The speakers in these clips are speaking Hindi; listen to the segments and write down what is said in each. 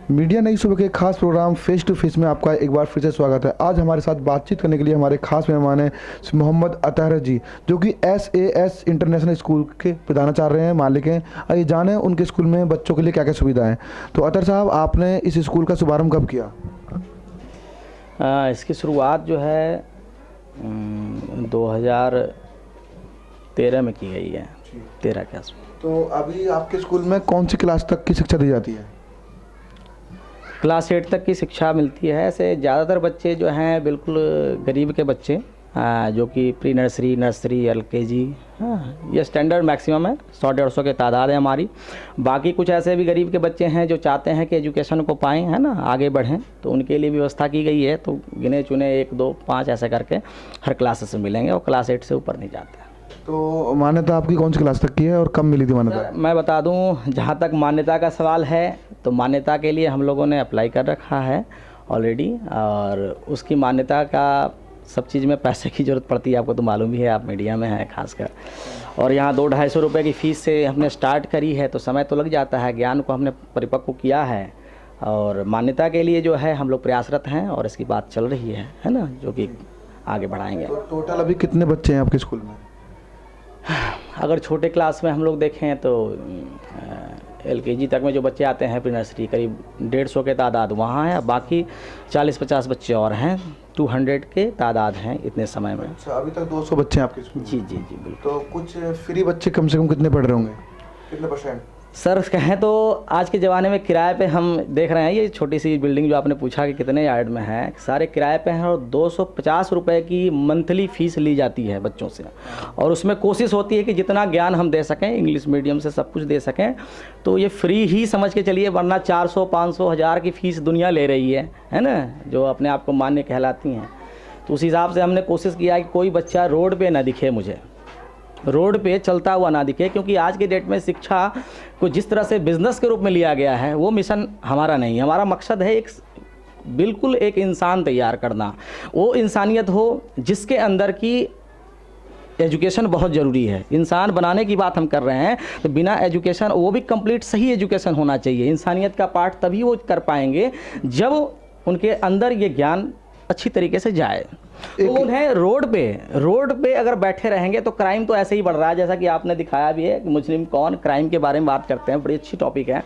मीडिया नई सुबह के खास प्रोग्राम फेस टू फेस में आपका एक बार फिर से स्वागत है। आज हमारे साथ बातचीत करने के लिए हमारे खास मेहमान हैं मोहम्मद अतहर जी, जो कि SAS इंटरनेशनल स्कूल के प्रधानाचार्य हैं, मालिक हैं। आइए जाने उनके स्कूल में बच्चों के लिए क्या क्या सुविधाएं हैं। तो अतहर साहब, आपने इस स्कूल का शुभारंभ कब किया? इसकी शुरुआत जो है 2013 में की गई है, 13 के आसपास। तो अभी आपके स्कूल में कौन सी क्लास तक की शिक्षा दी जाती है? क्लास 8 तक की शिक्षा मिलती है। ऐसे ज़्यादातर बच्चे जो हैं बिल्कुल गरीब के बच्चे, जो कि प्री नर्सरी, नर्सरी, LKG, ये स्टैंडर्ड मैक्सिमम है। 100-150 के तादाद है हमारी। बाकी कुछ ऐसे भी गरीब के बच्चे हैं जो चाहते हैं कि एजुकेशन को पाएँ, है ना, आगे बढ़ें, तो उनके लिए व्यवस्था की गई है। तो गिने चुने 1, 2, 5 ऐसे करके हर क्लास से मिलेंगे और क्लास 8 से ऊपर नहीं जाते हैं। तो मान्यता आपकी कौन सी क्लास तक की है और कब मिली थी मान्यता? मैं बता दूं, जहां तक मान्यता का सवाल है तो मान्यता के लिए हम लोगों ने अप्लाई कर रखा है ऑलरेडी, और उसकी मान्यता का सब चीज़ में पैसे की ज़रूरत पड़ती है। आपको तो मालूम ही है, आप मीडिया में हैं खासकर। और यहाँ 200-250 रुपये की फ़ीस से हमने स्टार्ट करी है, तो समय तो लग जाता है। ज्ञान को हमने परिपक्व किया है और मान्यता के लिए जो है हम लोग प्रयासरत हैं और इसकी बात चल रही है ना, जो कि आगे बढ़ाएंगे। तो टोटल अभी कितने बच्चे हैं आपके स्कूल में? अगर छोटे क्लास में हम लोग देखें तो LKG तक में जो बच्चे आते हैं, प्री नर्सरी, करीब 150 के तादाद वहाँ है। बाकी 40-50 बच्चे और हैं, 200 के तादाद हैं इतने समय में। अच्छा, अभी तक 200 बच्चे हैं आपके स्कूल में? जी जी जी बिल्कुल। तो कुछ फ्री बच्चे कम से कम कितने पढ़ रहे होंगे, कितने %? सर कहें तो आज के ज़माने में किराए पे हम देख रहे हैं, ये छोटी सी बिल्डिंग जो आपने पूछा कि कितने यार्ड में है, सारे किराए पे हैं और 250 रुपये की मंथली फ़ीस ली जाती है बच्चों से। और उसमें कोशिश होती है कि जितना ज्ञान हम दे सकें, इंग्लिश मीडियम से सब कुछ दे सकें, तो ये फ्री ही समझ के चलिए, वरना 400, 500, 1000 की फ़ीस दुनिया ले रही है ना, जो अपने आप को मान्य कहलाती हैं। तो उस हिसाब से हमने कोशिश किया कि कोई बच्चा रोड पर ना दिखे, मुझे रोड पे चलता हुआ ना दिखे, क्योंकि आज के डेट में शिक्षा को जिस तरह से बिज़नेस के रूप में लिया गया है, वो मिशन हमारा नहीं है। हमारा मकसद है बिल्कुल एक इंसान तैयार करना, वो इंसानियत हो जिसके अंदर की एजुकेशन बहुत ज़रूरी है। इंसान बनाने की बात हम कर रहे हैं, तो बिना एजुकेशन, वो भी कंप्लीट सही एजुकेशन होना चाहिए। इंसानियत का पार्ट तभी वो कर पाएंगे जब उनके अंदर ये ज्ञान अच्छी तरीके से जाए। तो उन्हें रोड पे अगर बैठे रहेंगे तो क्राइम तो ऐसे ही बढ़ रहा है, जैसा कि आपने दिखाया भी है। मुस्लिम कौन क्राइम के बारे में बात करते हैं, बड़ी अच्छी टॉपिक है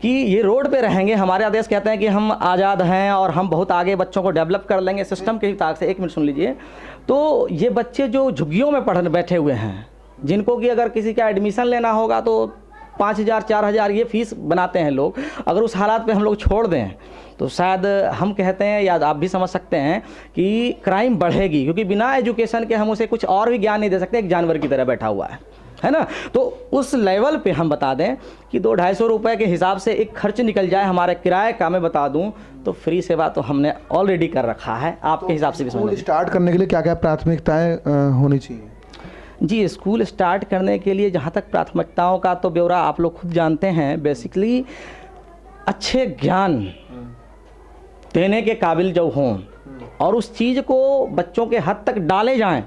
कि ये रोड पे रहेंगे। हमारे आदेश कहते हैं कि हम आज़ाद हैं और हम बहुत आगे बच्चों को डेवलप कर लेंगे सिस्टम के हिसाब से। 1 मिनट सुन लीजिए। तो ये बच्चे जो झुग्गियों में पढ़ने बैठे हुए हैं, जिनको कि अगर किसी का एडमिशन लेना होगा तो 5000, 4000 ये फ़ीस बनाते हैं लोग। अगर उस हालात पे हम लोग छोड़ दें तो शायद हम कहते हैं, या आप भी समझ सकते हैं कि क्राइम बढ़ेगी, क्योंकि बिना एजुकेशन के हम उसे कुछ और भी ज्ञान नहीं दे सकते। एक जानवर की तरह बैठा हुआ है ना। तो उस लेवल पे हम बता दें कि 200-250 रुपये के हिसाब से एक खर्च निकल जाए हमारे किराए का। मैं बता दूं तो फ्री सेवा तो हमने ऑलरेडी कर रखा है, आपके हिसाब से भी समझ। स्टार्ट करने के लिए क्या क्या प्राथमिकताएं होनी चाहिए? जी, स्कूल स्टार्ट करने के लिए जहाँ तक प्राथमिकताओं का तो ब्यौरा आप लोग खुद जानते हैं। बेसिकली अच्छे ज्ञान देने के काबिल जो हों और उस चीज़ को बच्चों के हद तक डाले जाएं,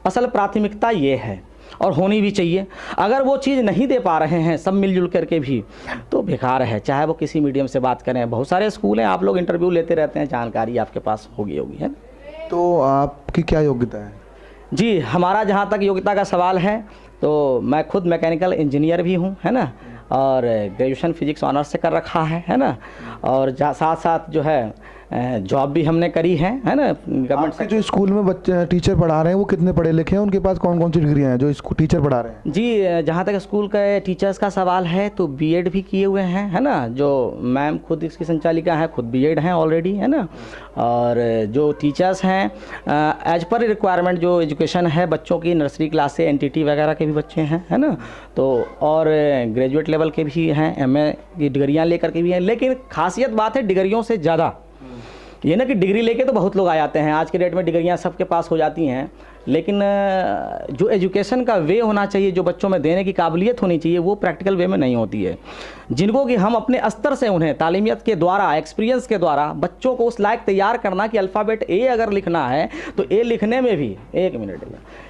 असल प्राथमिकता ये है और होनी भी चाहिए। अगर वो चीज़ नहीं दे पा रहे हैं सब मिलजुल करके भी, तो बेकार है। चाहे वो किसी मीडियम से बात करें, बहुत सारे स्कूल हैं, आप लोग इंटरव्यू लेते रहते हैं, जानकारी आपके पास होगी है। तो आपकी क्या योग्यता है? जी, हमारा जहाँ तक योग्यता का सवाल है तो मैं खुद मैकेनिकल इंजीनियर भी हूँ, है ना, और ग्रेजुएशन फिजिक्स ऑनर्स से कर रखा है ना। और साथ साथ जो है जॉब भी हमने करी है ना गवर्नमेंट से। जो स्कूल में बच्चे टीचर पढ़ा रहे हैं वो कितने पढ़े लिखे हैं, उनके पास कौन कौन सी डिग्रियां हैं जो टीचर पढ़ा रहे हैं? जी, जहाँ तक स्कूल के टीचर्स का सवाल है तो B.Ed भी किए हुए हैं, है ना। जो मैम खुद इसकी संचालिका है, खुद B.Ed हैं ऑलरेडी, है ना। और जो टीचर्स हैं एज पर रिक्वायरमेंट जो एजुकेशन है बच्चों की, नर्सरी क्लास से NTT वगैरह के भी बच्चे हैं, है ना। तो और ग्रेजुएट लेवल के भी हैं, MA की डिग्रियाँ लेकर के भी हैं। लेकिन खासियत बात है डिग्रियों से ज़्यादा ये ना कि डिग्री लेके तो बहुत लोग आ जाते हैं। आज के डेट में डिग्रियां सबके पास हो जाती हैं, लेकिन जो एजुकेशन का वे होना चाहिए, जो बच्चों में देने की काबिलियत होनी चाहिए, वो प्रैक्टिकल वे में नहीं होती है। जिनको कि हम अपने स्तर से उन्हें तालीमियत के द्वारा, एक्सपीरियंस के द्वारा बच्चों को उस लायक तैयार करना कि अल्फ़ाबेट A अगर लिखना है तो A लिखने में भी, 1 मिनट,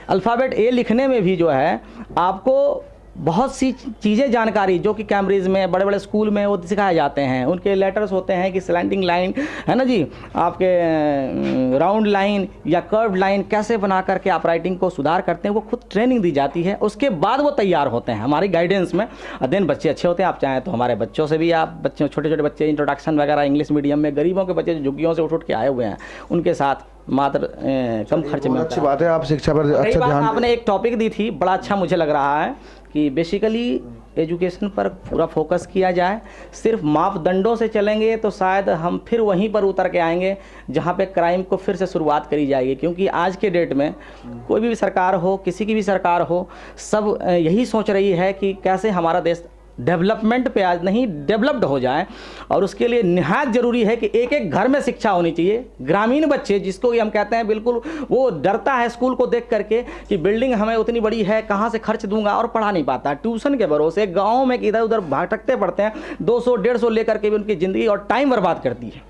अल्फ़ाबेट A लिखने में भी जो है आपको बहुत सी चीज़ें जानकारी जो कि कैम्ब्रिज में बड़े बड़े स्कूल में वो सिखाए जाते हैं। उनके लेटर्स होते हैं कि स्लैंटिंग लाइन है ना जी, आपके राउंड लाइन या कर्व्ड लाइन कैसे बना करके आप राइटिंग को सुधार करते हैं, वो खुद ट्रेनिंग दी जाती है। उसके बाद वो तैयार होते हैं हमारी गाइडेंस में। अध्ययन बच्चे अच्छे होते हैं, आप चाहें तो हमारे बच्चों से भी, आप बच्चों छोटे छोटे बच्चे इंट्रोडक्शन वगैरह इंग्लिश मीडियम में, गरीबों के बच्चे जो झुग्गियों से उठ के आए हुए हैं, उनके साथ मात्र कम खर्च में। अच्छी बात है, आप शिक्षा पर अच्छा ध्यान। आपने एक टॉपिक दी थी, बड़ा अच्छा मुझे लग रहा है कि बेसिकली एजुकेशन पर पूरा फोकस किया जाए। सिर्फ मापदंडों से चलेंगे तो शायद हम फिर वहीं पर उतर के आएंगे जहाँ पे क्राइम को फिर से शुरुआत करी जाएगी। क्योंकि आज के डेट में कोई भी सरकार हो, किसी की भी सरकार हो, सब यही सोच रही है कि कैसे हमारा देश डेवलपमेंट पे आज नहीं डेवलप्ड हो जाए। और उसके लिए निहायत ज़रूरी है कि एक एक घर में शिक्षा होनी चाहिए। ग्रामीण बच्चे जिसको हम कहते हैं, बिल्कुल वो डरता है स्कूल को देख करके कि बिल्डिंग हमें उतनी बड़ी है, कहाँ से खर्च दूंगा, और पढ़ा नहीं पाता। ट्यूशन के भरोसे गाँव में इधर उधर भटकते पड़ते हैं, 200-150 लेकर के भी उनकी ज़िंदगी और टाइम बर्बाद करती है,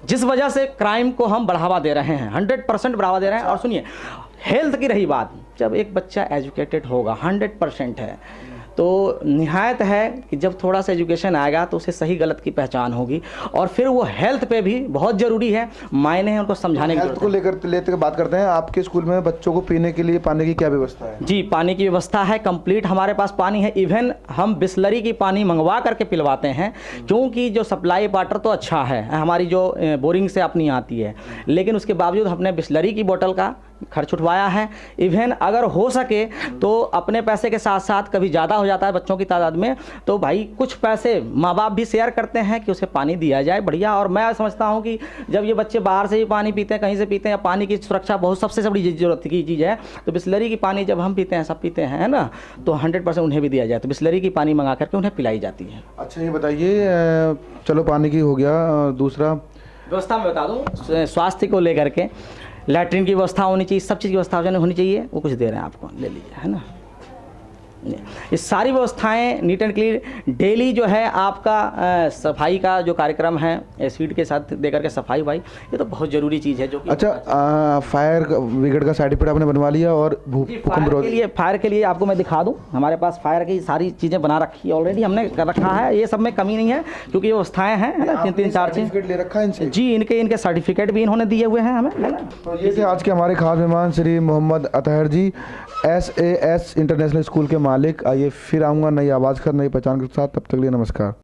जिस वजह से क्राइम को हम बढ़ावा दे रहे हैं, 100% बढ़ावा दे रहे हैं। और सुनिए, हेल्थ की रही बात, जब एक बच्चा एजुकेटेड होगा, 100% है, तो निहायत है कि जब थोड़ा सा एजुकेशन आएगा तो उसे सही गलत की पहचान होगी। और फिर वो हेल्थ पे भी बहुत ज़रूरी है, मायने हैं उनको समझाने की। हेल्थ को लेकर बात करते हैं। आपके स्कूल में बच्चों को पीने के लिए पानी की क्या व्यवस्था है? जी, पानी की व्यवस्था है कंप्लीट, हमारे पास पानी है। इवन हम बिस्लरी की पानी मंगवा करके पिलवाते हैं, क्योंकि जो सप्लाई वाटर तो अच्छा है, हमारी जो बोरिंग से अपनी आती है, लेकिन उसके बावजूद हमने बिस्लरी की बोतल का खर्च उठवाया है। इवन अगर हो सके तो अपने पैसे के साथ साथ कभी ज़्यादा हो जाता है बच्चों की तादाद में, तो भाई कुछ पैसे माँ बाप भी शेयर करते हैं कि उसे पानी दिया जाए बढ़िया। और मैं समझता हूँ कि जब ये बच्चे बाहर से भी पानी पीते हैं, कहीं से पीते हैं, पानी की सुरक्षा बहुत सबसे बड़ी ज़रूरत की चीज़ है। तो बिस्लरी की पानी जब हम पीते हैं, सब पीते हैं, है ना, तो 100% उन्हें भी दिया जाए। तो बिस्लरी की पानी मंगा करके उन्हें पिलाई जाती है। अच्छा, ये बताइए, चलो पानी की हो गया, दूसरा व्यवस्था में बता दूँ, स्वास्थ्य को लेकर के लैट्रिन की व्यवस्था होनी चाहिए, सब चीज़ की व्यवस्था होनी चाहिए। वो कुछ दे रहे हैं आपको, ले लीजिए, है ना। ये सारी व्यवस्थाएं नीट एंड क्लीन। डेली जो है आपका सफाई का जो कार्यक्रम है, एसिड के साथ देकर के सफाई भाई, ये तो बहुत ज़रूरी चीज़ है जो कि। अच्छा, फायर ब्रिगेड का सर्टिफिकेट आपने बनवा लिया? और फायर के लिए आपको मैं दिखा दूं, हमारे पास फायर की सारी चीज़ें बना रखी है ऑलरेडी, हमने कर रखा है। ये सब में कमी नहीं है, क्योंकि ये व्यवस्थाएँ हैं, है ना, 3-4 चीज़ ले रखा है इनसे। जी, इनके सर्टिफिकेट भी इन्होंने दिए हुए हैं हमें, है ना। तो ये थे आज के हमारे खास मेहमान श्री मोहम्मद अतहर जी, SAS इंटरनेशनल स्कूल के मालिक। आइए फिर आऊँगा नई आवाज़ का, नई पहचान के साथ। तब तक के लिए नमस्कार।